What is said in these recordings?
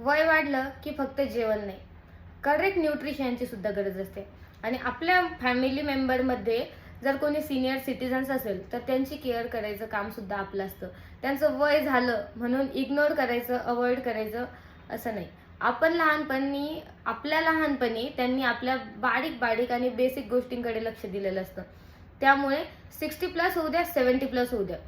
वय वाढलं की फक्त जेवण नाही, करेक्ट न्यूट्रिशनची सुद्धा गरज असते. आणि आपल्या फॅमिली मेंबरमध्ये जर कोणी सिनियर सिटीजन्स असेल तर त्यांची केअर करायचं काम सुद्धा आपलं असतं. त्यांचं वय झालं म्हणून इग्नोर करायचं, अवॉइड करायचं असं नाही. आपल्या लहानपणी त्यांनी आपल्या बारीक बारीक आणि बेसिक गोष्टींकडे लक्ष दिलेलं असतं. त्यामुळे 60+ होऊ द्या, 70+ होऊ द्या,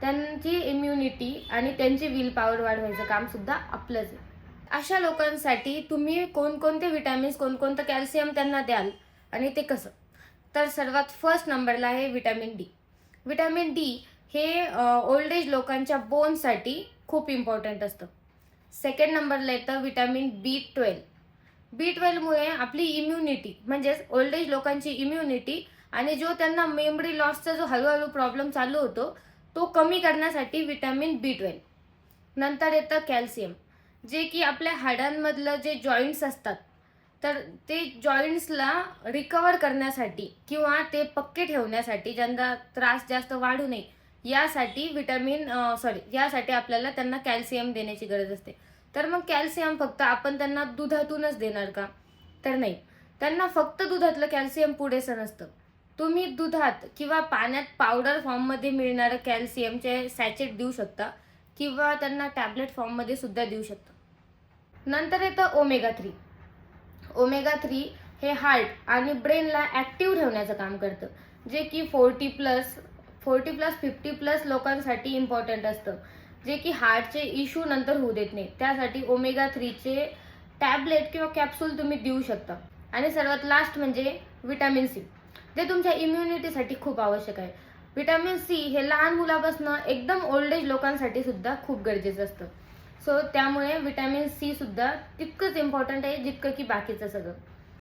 त्यांची इम्युनिटी आणि त्यांची विल पॉवर वाढवायचं काम सुद्धा आपलंच आहे. अशा लोकांसाठी तुम्ही कोणकोणते विटॅमिन्स, कोणकोणतं कॅल्शियम त्यांना द्याल आणि ते कसं? तर सर्वात फर्स्ट नंबरला आहे विटॅमिन डी. विटॅमिन डी हे ओल्ड एज लोकांच्या बोनसाठी खूप इम्पॉर्टंट असतं. सेकंड नंबरला येतं विटॅमिन B12. B12मुळे आपली इम्युनिटी म्हणजेच ओल्ड एज लोकांची इम्युनिटी आणि जो त्यांना मेमरी लॉसचा जो हळूहळू प्रॉब्लेम चालू होतो तो कमी करण्यासाठी विटॅमिन B12. नंतर येतं कॅल्शियम, जे की आपल्या हाडांमधलं जे जॉईंट्स असतात तर ते जॉईंट्सला रिकवर करण्यासाठी किंवा ते पक्के ठेवण्यासाठी, ज्यांना त्रास जास्त वाढू नये यासाठी यासाठी आपल्याला त्यांना कॅल्शियम देण्याची गरज असते. तर मग कॅल्शियम फक्त आपण त्यांना दुधातूनच देणार का? तर नाही, त्यांना फक्त दुधातलं कॅल्शियम पुरेसं नसतं. तुम्ही दुधात किंवा पाण्यात पावडर फॉर्ममध्ये मिळणारं कॅल्शियमचे सॅचेट देऊ शकता किंवा त्यांना टॅबलेट फॉर्ममध्ये सुद्धा देऊ शकता. नंतर येतं ओमेगा 3. ओमेगा 3 हे हार्ट आणि ब्रेनला ॲक्टिव्ह ठेवण्याचं काम करतं, जे की 40+ 50+ लोकांसाठी इम्पॉर्टंट असतं, जे की हार्टचे इश्यू नंतर होऊ देत नाही. त्यासाठी ओमेगा 3चे टॅबलेट किंवा कॅप्सूल तुम्ही देऊ शकता. आणि सर्वात लास्ट म्हणजे विटॅमिन सी, जे तुमच्या इम्युनिटीसाठी खूप आवश्यक आहे. विटॅमिन सी हे लहान मुलापासून एकदम ओल्ड एज लोकांसाठी सुद्धा खूप गरजेचं असतं. सो त्यामुळे विटॅमिन सी सुद्धा तितकंच इम्पॉर्टंट आहे जितकं की बाकीचं सगळं.